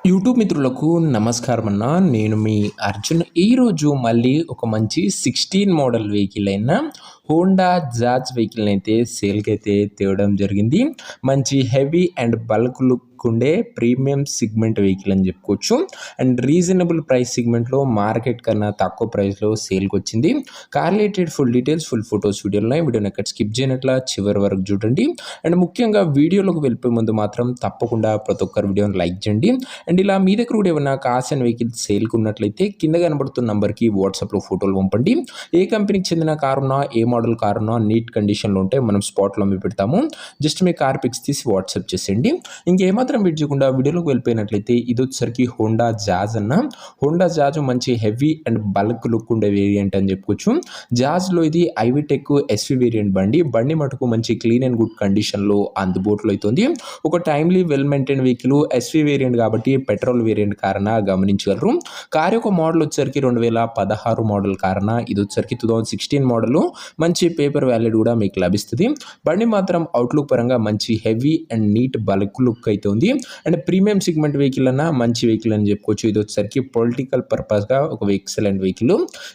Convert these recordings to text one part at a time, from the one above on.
YouTube మిత్రులకు నమస్కారం అన్న. నేను మీ అర్జున్. ఈరోజు మళ్ళీ ఒక మంచి 16 మోడల్ వెహికల్ అయిన హోండా జాజ్ వెహికల్ని అయితే సేల్కి అయితే తేవడం జరిగింది. మంచి హెవీ అండ్ బల్క్ లుక్ ఉండే ప్రీమియం సిగ్మెంట్ వెహికల్ అని చెప్పుకోవచ్చు. అండ్ రీజనబుల్ ప్రైస్ సిగ్మెంట్లో మార్కెట్ కన్నా తక్కువ ప్రైస్లో సేల్కి వచ్చింది. Car related full details, full photos వీడియోలో వీడియోని ఎక్కడ స్కిప్ చేయనట్లా చివరి వరకు చూడండి. అండ్ ముఖ్యంగా వీడియోలోకి వెళ్ళిపోయే ముందు మాత్రం తప్పకుండా ప్రతి ఒక్కరు వీడియోని లైక్ చేయండి. అండ్ ఇలా మీ దగ్గర కూడా ఏమైనా కార్స్ అండ్ వెహికల్స్ సేల్కి ఉన్నట్లయితే కింద కనబడుతున్న నంబర్కి వాట్సాప్లో ఫోటోలు పంపండి. ఏ కంపెనీకి చెందిన కారు ఉన్నా, ఏ మోడల్ కారు ఉన్నా నీట్ కండిషన్లో ఉంటే మనం స్పాట్లో అమ్మి పెడతాము. జస్ట్ మీ కార్ పిక్స్ తీసి వాట్సాప్ చేసేయండి. ఇంకేమాత్రం వెయిట్ చేయకుండా వీడియోలోకి వెళ్ళిపోయినట్లయితే ఇది వచ్చేసరికి హోండా జాజ్ అన్న. హోండా జాజ్ మంచి హెవీ అండ్ బల్క్ లుక్ ఉండే వేరియంట్ అని చెప్పుకోవచ్చు. జాజ్లో ఇది ఐవిటెక్ ఎస్వి వేరియంట్ బండి మటుకు మంచి క్లీన్ అండ్ గుడ్ కండిషన్లో అందుబాటులో అవుతుంది. ఒక timely well maintain vehicle SV variant కాబట్టి పెట్రోల్ వేరియంట్ కారణ గమనించగలరు. కార్ యొక్క మోడల్ వచ్చేసరికి 2016 మోడల్ కారణ ఇది వచ్చేసరికి 2016 మోడల్. మంచి పేపర్ వ్యాలిడ్ కూడా మీకు లభిస్తుంది. బండి మాత్రం అవుట్లుక్ పరంగా మంచి heavy and neat bulk look అయితే ఉంది. అండ్ ప్రీమియం సిగ్మెంట్ వెహికల్ అన్న మంచి వెహికల్ అని చెప్పుకోవచ్చు. ఇది వచ్చేసరికి పొలిటికల్ పర్పస్గా ఒక ఎక్సలెంట్ వెహికల్.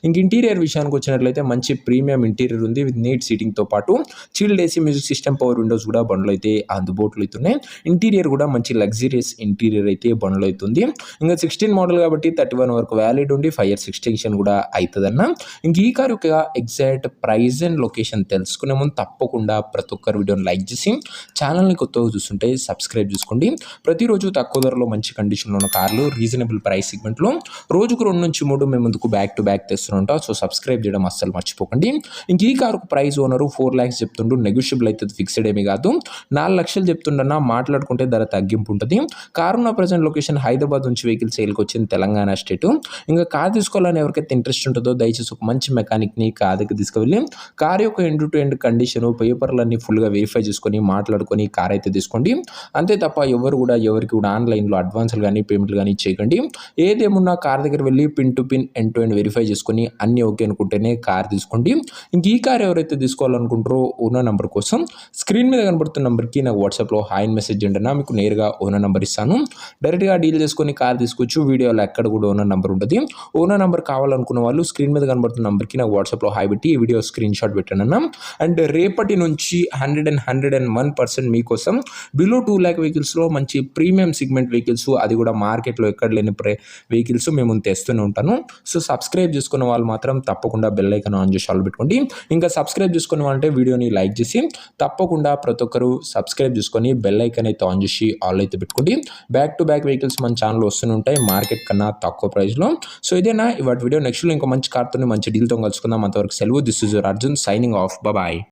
ఇంక ఇంటీరియర్ విషయానికి వచ్చినట్లయితే మంచి ప్రీమియం ఇంటీరియర్ ఉంది విత్ నీట్ సీటింగ్తో పాటు chilled AC music system, power Windows కూడా బండ్లు అయితే అందుబాటులో అవుతున్నాయి. ఇంటీరియర్ కూడా మంచి లగ్జరియస్ ఇంటీరియర్ అయితే బండ్లు అవుతుంది. ఇంకా 16 మోడల్ కాబట్టి 31 వరకు వ్యాలిడ్ ఉండి 5 years ఎక్స్టెన్షన్ కూడా అవుతుందన్న. ఇంక ఈ కార్ యొక్క ఎగ్జాక్ట్ ప్రైస్ అండ్ లొకేషన్ తెలుసుకునే ముందు తప్పకుండా ప్రతి ఒక్కరు వీడియోని లైక్ చేసి ఛానల్ని కొత్తగా చూస్తుంటే సబ్స్క్రైబ్ చేసుకోండి. ప్రతిరోజు తక్కువ ధరలో మంచి కండిషన్లో ఉన్న కార్లు రీజనబుల్ ప్రైస్ సెగ్మెంట్లో రోజుకు 2 నుంచి 3 మేము ముందుకు బ్యాక్ టు బ్యాక్ తెస్తుంటాం. సో సబ్స్క్రైబ్ చేయడం అస్సలు మర్చిపోకండి. ఇంక ఈ కారుకు ప్రైస్ ఓనరు 4 lakhs చెప్తుండు. నెగోషియబుల్ అయితే ఫిక్స్డ్ ఏమీ కాదు. 4 లక్షలు చెప్తుండన్నా మాట్లాడుకుంటే ధర తగ్గింపు ఉంటుంది. కారు ఉన్న ప్రజెంట్ లొకేషన్ హైదరాబాద్ నుంచి వెహికల్ సేల్కి వచ్చింది తెలంగాణ స్టేట్. ఇంకా కార్ తీసుకోవాలని ఎవరికైతే ఇంట్రెస్ట్ ఉంటుందో దయచేసి ఒక మంచి మెకానిక్ని కార్ దగ్గర తీసుకువెళ్ళి కార్ యొక్క ఎండ్ టు ఎండ్ కండిషన్ పేపర్లన్నీ ఫుల్గా వెరిఫై చేసుకొని మాట్లాడుకొని కార్ అయితే తీసుకోండి. అంతే తప్ప ఎవరికి కూడా ఆన్లైన్లో అడ్వాన్స్లు కానీ పేమెంట్లు కానీ చేయకండి. ఏదేమున్నా కార్ దగ్గర వెళ్ళి pin to pin end to end verify చేసుకొని అన్ని ఓకే అనుకుంటేనే కార్ తీసుకోండి. ఇంక ఈ కార్ ఎవరైతే తీసుకోవాలనుకుంటారో ఓనర్ నెంబర్ కోసం స్క్రీన్ మీద కనబడుతున్న నెంబర్కి నాకు వాట్సాప్లో హాయ్ మెసేజ్ చేయండి. మీకు నేరుగా ఓనర్ నెంబర్ ఇస్తాను. డైరెక్ట్గా డీల్ చేసుకొని కార్ తీసుకోవచ్చు. వీడియోలో ఎక్కడ కూడా ఓనర్ నెంబర్ ఉంటుంది. ఓనర్ నెంబర్ కావాలనుకున్న వాళ్ళు స్క్రీన్ మీద కనబడుతున్న నెంబర్కి నాకు వాట్సాప్లో హాయ్ పెట్టి ఈ వీడియో స్క్రీన్ షాట్ పెట్టండి అన్న. అండ్ రేపటి నుంచి 101% మీకోసం బిలో 2 lakh వెహికల్స్లో మంచి ప్రీమియం సిగ్మెంట్ వెహికల్స్, అది కూడా మార్కెట్లో ఎక్కడ లేని వెహికల్స్ మేము తెస్తూనే ఉంటాను. సో సబ్స్క్రైబ్ చేసుకున్న వాళ్ళు మాత్రం తప్పకుండా బెల్ ఐకాన్ ఆన్ చేసి ఆల్ పెట్టుకోండి. ఇంకా సబ్స్క్రైబ్ చేసుకున్న వాళ్ళంటే వీడియోని లైక్ చేసి తప్పకుండా ప్రతి ఒక్కరు సబ్స్క్రైబ్ చేసుకొని బెల్ ఐకాన్ అయితే ఆన్ చేసి ఆల్ అయితే పెట్టుకోండి. బ్యాక్ టు బ్యాక్ వెహికల్స్ మన ఛానల్ వస్తూనే ఉంటాయి మార్కెట్ కన్నా తక్కువ ప్రైస్లో. సో ఇదేనా ఇవాటి వీడియో. నెక్స్ట్లో ఇంకో మంచి కార్తో మంచి డీల్తో కలుసుకుందాం. అంతవరకు సెలవు. This is your Arjun signing off. Bye.